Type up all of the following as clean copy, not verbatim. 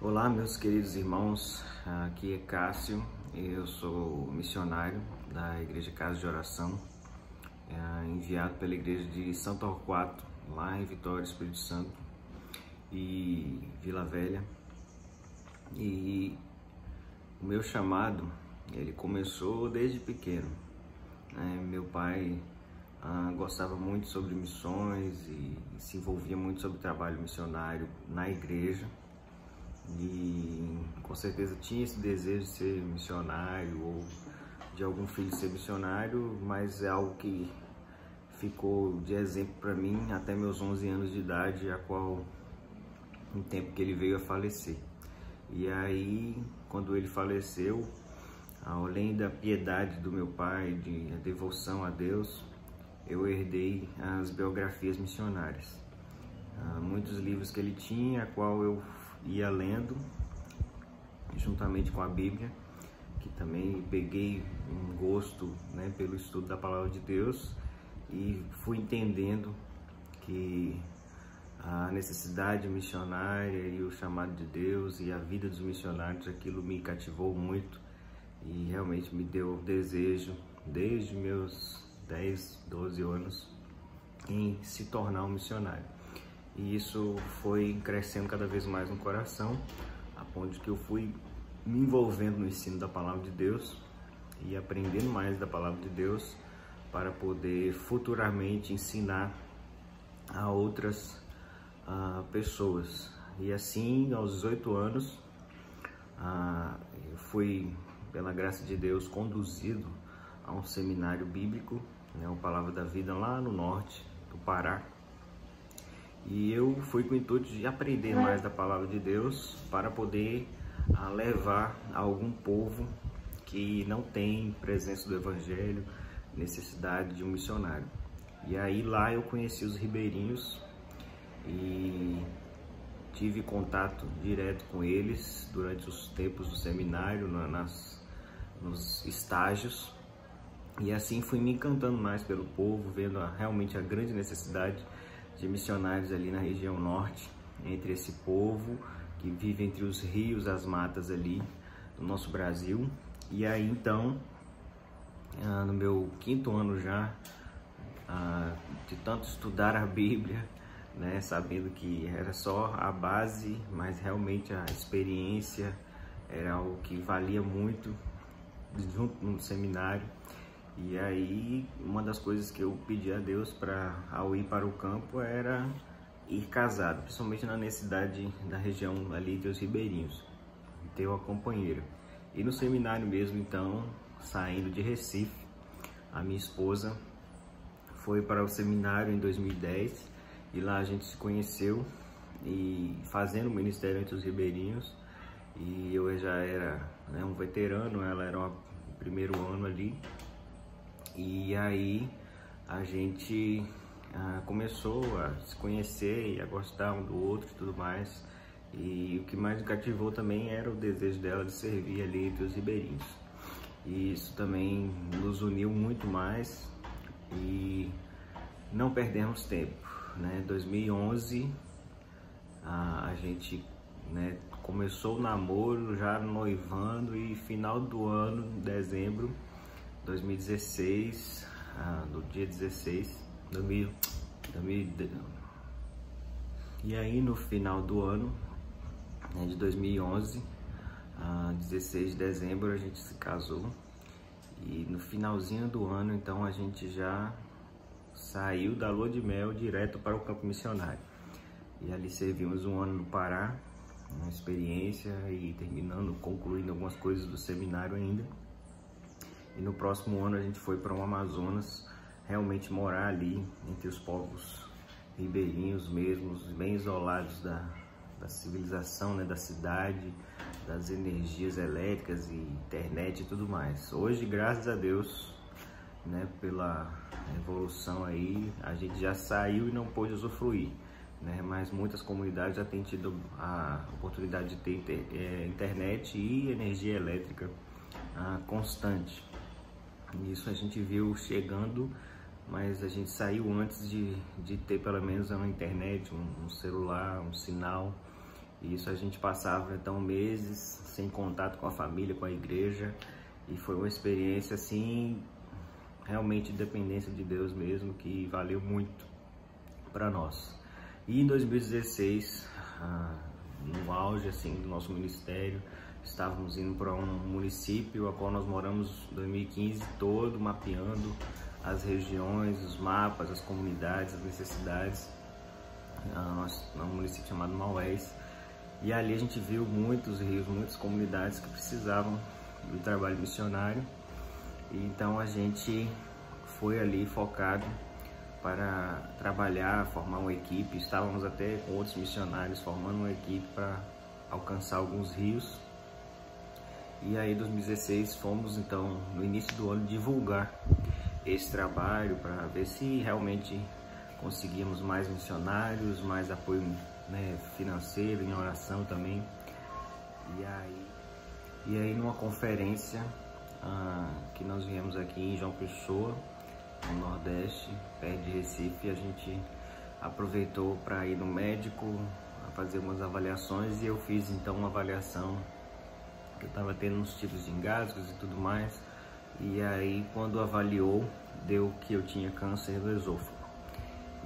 Olá, meus queridos irmãos, aqui é Cássio, eu sou missionário da Igreja Casa de Oração, enviado pela Igreja de São Torquato, lá em Vitória, Espírito Santo e Vila Velha. E o meu chamado, ele começou desde pequeno, né? Meu pai gostava muito sobre missões e se envolvia muito sobre trabalho missionário na igreja. E com certeza tinha esse desejo de ser missionário ou de algum filho ser missionário, mas é algo que ficou de exemplo para mim até meus 11 anos de idade, a qual um tempo que ele veio a falecer. E aí, quando ele faleceu, além da piedade do meu pai, de devoção a Deus, eu herdei as biografias missionárias. Muitos livros que ele tinha, a qual eu ia lendo, juntamente com a Bíblia, que também peguei um gosto, né, pelo estudo da Palavra de Deus e fui entendendo que a necessidade missionária e o chamado de Deus e a vida dos missionários, aquilo me cativou muito e realmente me deu desejo, desde meus 10, 12 anos, em se tornar um missionário. E isso foi crescendo cada vez mais no coração, a ponto de que eu fui me envolvendo no ensino da Palavra de Deus e aprendendo mais da Palavra de Deus para poder futuramente ensinar a outras pessoas. E assim, aos 18 anos, eu fui, pela graça de Deus, conduzido a um seminário bíblico, né, o Palavra da Vida, lá no norte do Pará. E eu fui com o intuito de aprender mais da Palavra de Deus para poder levar a algum povo que não tem presença do Evangelho, necessidade de um missionário. E aí lá eu conheci os ribeirinhos e tive contato direto com eles durante os tempos do seminário, nos estágios. E assim fui me encantando mais pelo povo, vendo realmente a grande necessidade de missionários ali na região norte, entre esse povo que vive entre os rios, as matas ali do nosso Brasil. E aí então, no meu 5º ano já, de tanto estudar a Bíblia, né, sabendo que era só a base, mas realmente a experiência era algo que valia muito junto no seminário. E aí, uma das coisas que eu pedi a Deus ao ir para o campo era ir casado, principalmente na necessidade da região ali dos ribeirinhos, ter uma companheira. E no seminário mesmo, então, saindo de Recife, a minha esposa foi para o seminário em 2010 e lá a gente se conheceu e fazendo o ministério entre os ribeirinhos. E eu já era, né, um veterano, ela era o primeiro ano ali. E aí a gente começou a se conhecer e a gostar um do outro e tudo mais. E o que mais me cativou também era o desejo dela de servir ali entre os ribeirinhos. E isso também nos uniu muito mais e não perdemos tempo, né? Em 2011 a gente, né, começou o namoro, já noivando, e final do ano, em dezembro 2016, no dia 16, e aí no final do ano, né, de 2011, 16 de dezembro, a gente se casou. E no finalzinho do ano, então, a gente já saiu da lua de mel direto para o campo missionário. E ali servimos um ano no Pará, uma experiência, e concluindo algumas coisas do seminário ainda. E no próximo ano a gente foi para o Amazonas, realmente morar ali entre os povos ribeirinhos mesmos, bem isolados da civilização, né, da cidade, das energias elétricas e internet e tudo mais. Hoje, graças a Deus, né, pela evolução aí, a gente já saiu e não pôde usufruir, né, mas muitas comunidades já têm tido a oportunidade de ter internet e energia elétrica constante. Isso a gente viu chegando, mas a gente saiu antes de ter pelo menos uma internet, um celular, um sinal. E isso a gente passava então meses sem contato com a família, com a igreja, e foi uma experiência assim, realmente de dependência de Deus mesmo, que valeu muito para nós. E em 2016, no auge assim do nosso ministério, estávamos indo para um município a qual nós moramos em 2015 todo, mapeando as regiões, os mapas, as comunidades, as necessidades, num município chamado Maués. E ali a gente viu muitos rios, muitas comunidades que precisavam do trabalho missionário. E então a gente foi ali focado para trabalhar, formar uma equipe. Estávamos até com outros missionários formando uma equipe para alcançar alguns rios. E aí em 2016 fomos então no início do ano divulgar esse trabalho para ver se realmente conseguíamos mais missionários, mais apoio, né, financeiro, em oração também. E aí numa conferência que nós viemos aqui em João Pessoa, no Nordeste, perto de Recife, a gente aproveitou para ir no médico, a fazer umas avaliações, e eu fiz então uma avaliação que eu estava tendo uns tipos de engasgos e tudo mais. E aí quando avaliou, deu que eu tinha câncer do esôfago.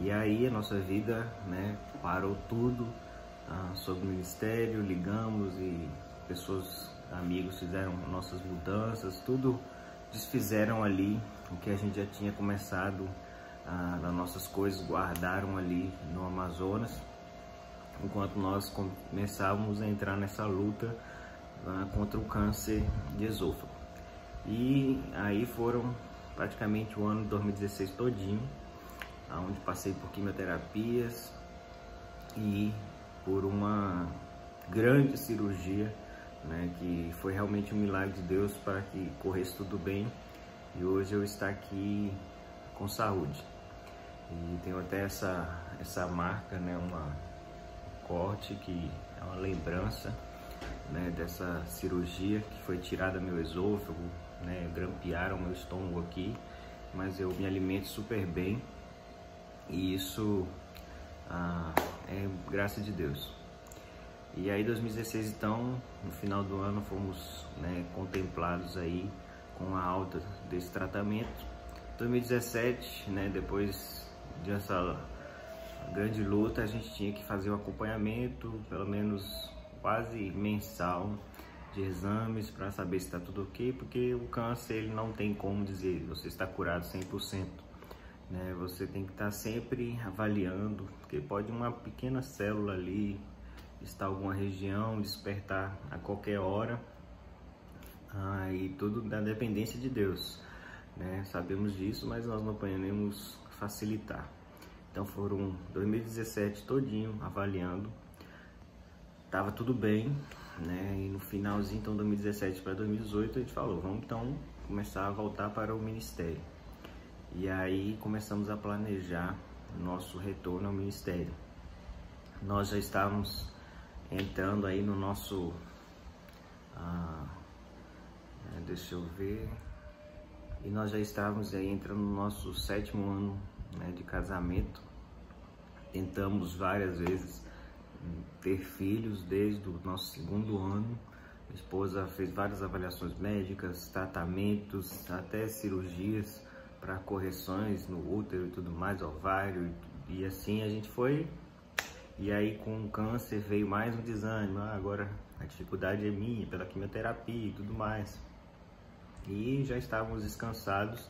E aí a nossa vida, né, parou tudo sobre o ministério, ligamos e pessoas, amigos fizeram nossas mudanças, tudo desfizeram ali o que a gente já tinha começado, das nossas coisas guardaram ali no Amazonas, enquanto nós começávamos a entrar nessa luta contra o câncer de esôfago. E aí foram praticamente o ano de 2016 todinho, onde passei por quimioterapias e por uma grande cirurgia, né, que foi realmente um milagre de Deus para que corresse tudo bem e hoje eu estou aqui com saúde. E tenho até essa marca, né, um corte que é uma lembrança, né, dessa cirurgia, que foi tirada meu esôfago, né, grampearam meu estômago aqui, mas eu me alimento super bem e isso é graça de Deus. E aí 2016 então, no final do ano, fomos, né, contemplados aí com a alta desse tratamento. 2017, né, depois dessa grande luta, a gente tinha que fazer um acompanhamento, pelo menos quase mensal, de exames para saber se está tudo ok, porque o câncer ele não tem como dizer você está curado 100%, né? Você tem que estar sempre avaliando, porque pode uma pequena célula ali estar em alguma região, despertar a qualquer hora, e tudo da dependência de Deus, né? Sabemos disso, mas nós não podemos facilitar. Então foram 2017 todinho avaliando, tava tudo bem, né? E no finalzinho, então 2017 para 2018, a gente falou, vamos então começar a voltar para o ministério. E aí começamos a planejar nosso retorno ao ministério. Nós já estávamos entrando aí no nosso, deixa eu ver, e nós já estávamos aí entrando no nosso 7º ano, né, de casamento. Tentamos várias vezes ter filhos desde o nosso 2º ano. Minha esposa fez várias avaliações médicas, tratamentos, até cirurgias para correções no útero e tudo mais, ovário, e assim a gente foi. E aí com o câncer veio mais um desânimo, agora a dificuldade é minha, pela quimioterapia e tudo mais. E já estávamos descansados,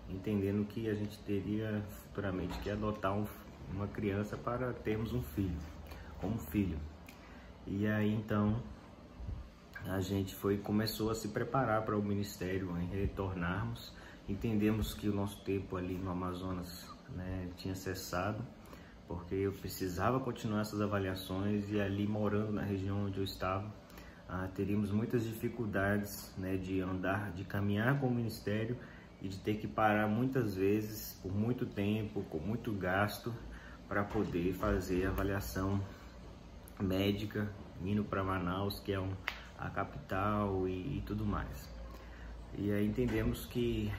entendendo que a gente teria futuramente que adotar uma criança para termos um filho, como filho. E aí então a gente começou a se preparar para o ministério, em retornarmos. Entendemos que o nosso tempo ali no Amazonas, né, tinha cessado, porque eu precisava continuar essas avaliações, e ali morando na região onde eu estava, teríamos muitas dificuldades, né, de andar, de caminhar com o ministério e de ter que parar muitas vezes, por muito tempo, com muito gasto, para poder fazer a avaliação médica, indo para Manaus, que é a capital e tudo mais. E aí entendemos que,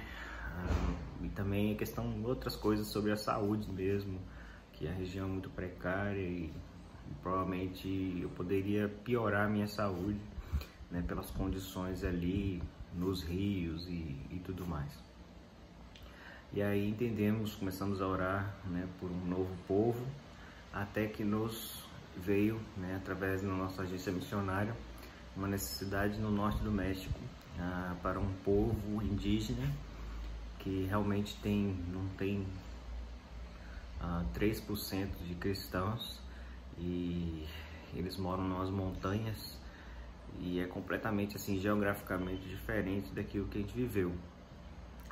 e também a questão, outras coisas sobre a saúde mesmo, que a região é muito precária e provavelmente eu poderia piorar a minha saúde, né, pelas condições ali nos rios e tudo mais. E aí começamos a orar, né, por um novo povo, até que nos veio, né, através da nossa agência missionária, uma necessidade no norte do México, para um povo indígena que realmente não tem 3% de cristãos, e eles moram nas montanhas e é completamente assim geograficamente diferente daquilo que a gente viveu,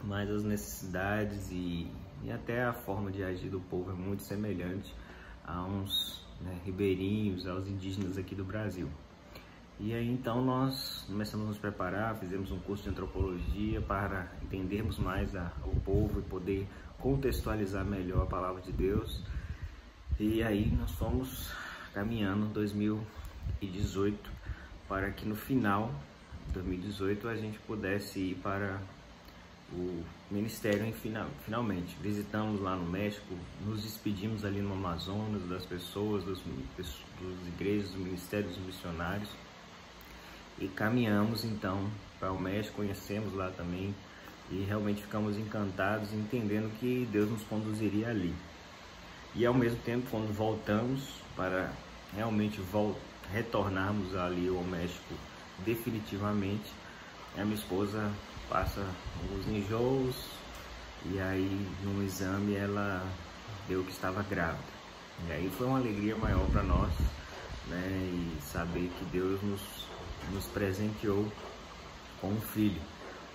mas as necessidades e até a forma de agir do povo é muito semelhante a uns, né, ribeirinhos, aos indígenas aqui do Brasil. E aí então nós começamos a nos preparar, fizemos um curso de antropologia para entendermos mais o povo e poder contextualizar melhor a palavra de Deus. E aí nós fomos caminhando 2018 para que no final de 2018 a gente pudesse ir para o ministério finalmente. Visitamos lá no México, nos despedimos ali no Amazonas das pessoas, das igrejas, dos ministérios, dos missionários, e caminhamos então para o México, conhecemos lá também e realmente ficamos encantados, entendendo que Deus nos conduziria ali. E ao mesmo tempo, quando voltamos para realmente retornarmos ali ao México definitivamente, a minha esposa passa alguns enjoos e aí no exame ela deu que estava grávida. E aí foi uma alegria maior para nós, né, e saber que Deus nos presenteou com um filho,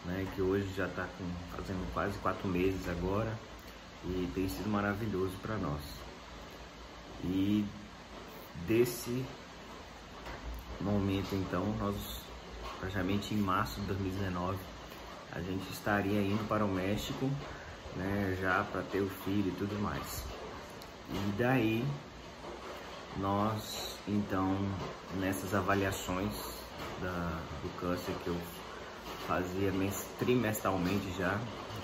né, que hoje já está fazendo quase 4 meses agora, e tem sido maravilhoso para nós. E desse momento então, nós praticamente em março de 2019 a gente estaria indo para o México, né, já para ter o filho e tudo mais. E daí nós então, nessas avaliações do câncer que eu fazia trimestralmente, já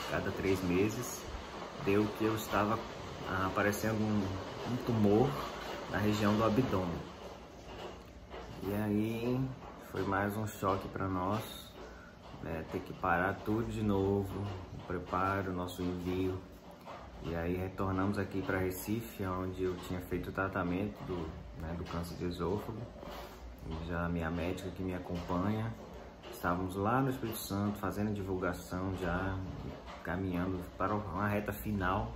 cada 3 meses, deu que eu estava aparecendo um tumor na região do abdômen. E aí foi mais um choque para nós, né, ter que parar tudo de novo, o preparo, o nosso envio. E aí retornamos aqui para Recife, onde eu tinha feito o tratamento do câncer de esôfago. E já a minha médica que me acompanha, estávamos lá no Espírito Santo fazendo divulgação, já caminhando para uma reta final.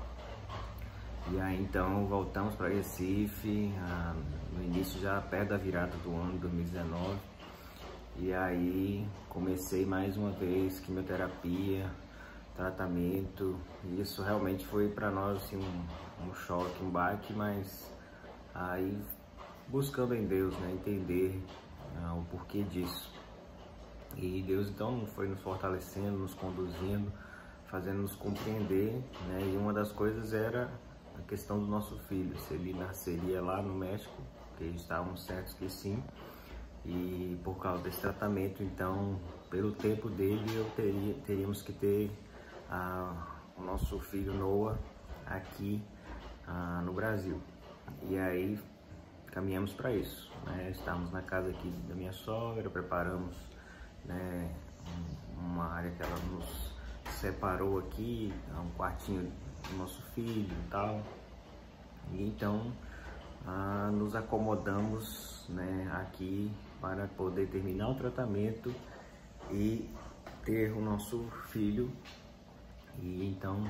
E aí então voltamos para Recife, no início, já perto da virada do ano 2019. E aí comecei mais uma vez quimioterapia, tratamento. E isso realmente foi para nós assim, um choque, um baque, mas aí buscando em Deus, né, entender o porquê disso. E Deus então foi nos fortalecendo, nos conduzindo, fazendo-nos compreender, né, e uma das coisas era a questão do nosso filho, se ele nasceria lá no México, que estávamos certos que sim, e por causa desse tratamento, então, pelo tempo dele, teríamos que ter o nosso filho Noah aqui no Brasil. E aí caminhamos para isso, né? Estávamos na casa aqui da minha sogra, preparamos, né, uma área que ela nos separou aqui, um quartinho do nosso filho e tal. E então nos acomodamos, né, aqui para poder terminar o tratamento e ter o nosso filho. E então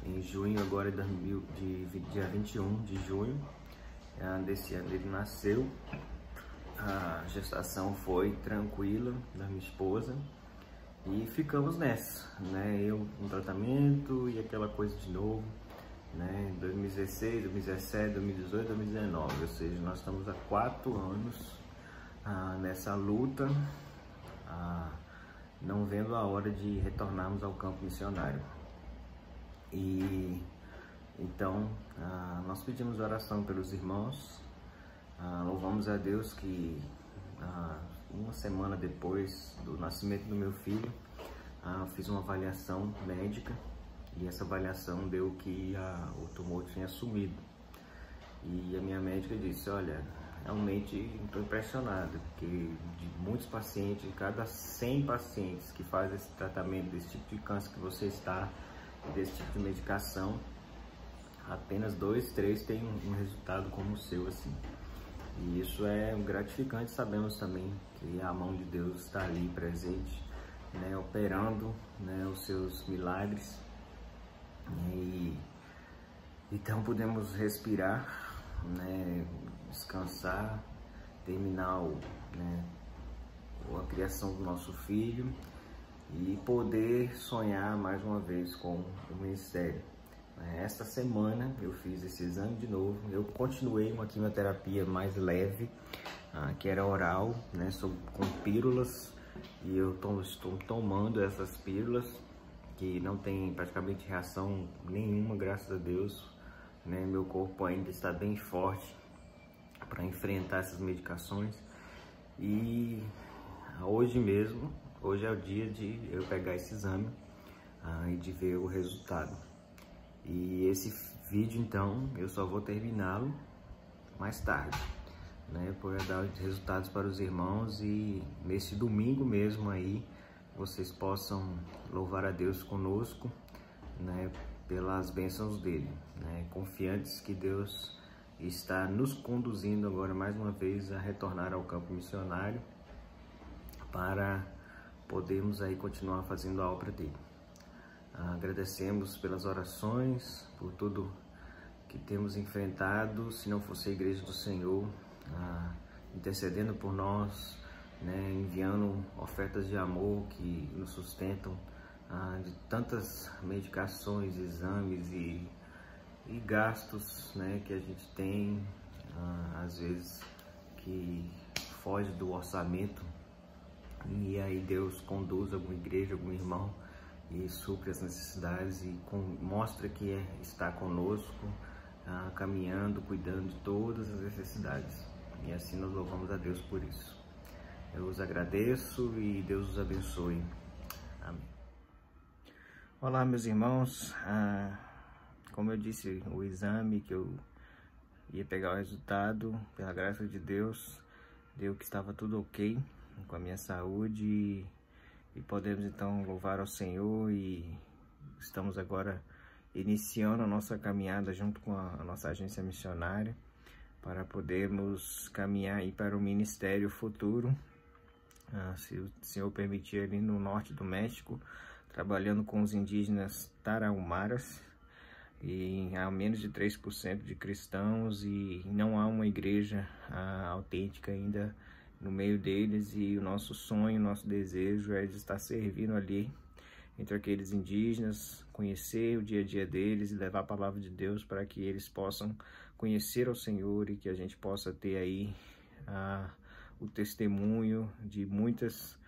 em junho agora dia 21 de junho desse ano ele nasceu. A gestação foi tranquila da minha esposa e ficamos nessa, né? Eu no tratamento e aquela coisa de novo, né? 2016, 2017, 2018, 2019, ou seja, nós estamos há 4 anos nessa luta, não vendo a hora de retornarmos ao campo missionário. E então nós pedimos oração pelos irmãos, louvamos a Deus que uma semana depois do nascimento do meu filho, fiz uma avaliação médica e essa avaliação deu que o tumor tinha sumido. E a minha médica disse, olha, realmente estou impressionado, porque de muitos pacientes, de cada 100 pacientes que fazem esse tratamento desse tipo de câncer que você está, desse tipo de medicação, apenas 2, 3 têm um resultado como o seu, assim. E isso é gratificante. Sabemos também que a mão de Deus está ali presente, né, operando, né, os seus milagres. E então podemos respirar, né, descansar, terminar né, a criação do nosso filho e poder sonhar mais uma vez com o ministério. Esta semana eu fiz esse exame de novo, eu continuei uma quimioterapia mais leve, que era oral, né, com pílulas, e eu estou tomando essas pílulas que não tem praticamente reação nenhuma, graças a Deus, né? Meu corpo ainda está bem forte para enfrentar essas medicações. E hoje mesmo, hoje é o dia de eu pegar esse exame e de ver o resultado. E esse vídeo, então, eu só vou terminá-lo mais tarde, né, para dar os resultados para os irmãos, e nesse domingo mesmo aí vocês possam louvar a Deus conosco, né, pelas bênçãos dele, né, confiantes que Deus está nos conduzindo agora mais uma vez a retornar ao campo missionário para podermos aí continuar fazendo a obra dele. Agradecemos pelas orações, por tudo que temos enfrentado. Se não fosse a Igreja do Senhor intercedendo por nós, né, enviando ofertas de amor que nos sustentam de tantas medicações, exames e gastos, né, que a gente tem, às vezes que foge do orçamento, e aí Deus conduz alguma igreja, algum irmão e supre as necessidades e mostra que está conosco, caminhando, cuidando de todas as necessidades. E assim nós louvamos a Deus por isso. Eu os agradeço e Deus os abençoe. Amém. Olá, meus irmãos. Como eu disse, o exame que eu ia pegar o resultado, pela graça de Deus, deu que estava tudo ok com a minha saúde, e podemos então louvar ao Senhor, e estamos agora iniciando a nossa caminhada junto com a nossa agência missionária para podermos caminhar aí para o ministério futuro, se o Senhor permitir, ali no norte do México, trabalhando com os indígenas tarahumaras, e há menos de 3% de cristãos, e não há uma igreja autêntica ainda no meio deles, e o nosso sonho, o nosso desejo é de estar servindo ali entre aqueles indígenas, conhecer o dia a dia deles e levar a palavra de Deus para que eles possam conhecer ao Senhor, e que a gente possa ter aí o testemunho de muitas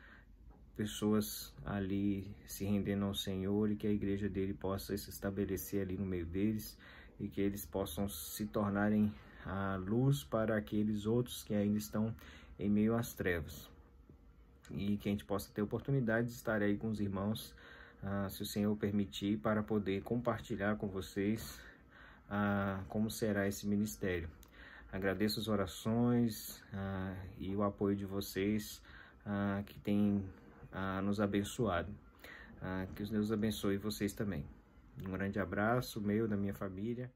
pessoas ali se rendendo ao Senhor, e que a igreja dele possa se estabelecer ali no meio deles, e que eles possam se tornarem a luz para aqueles outros que ainda estão em meio às trevas, e que a gente possa ter oportunidade de estar aí com os irmãos, se o Senhor permitir, para poder compartilhar com vocês como será esse ministério. Agradeço as orações e o apoio de vocês, que tem nos abençoado. Que os Deus abençoe vocês também. Um grande abraço meu, da minha família.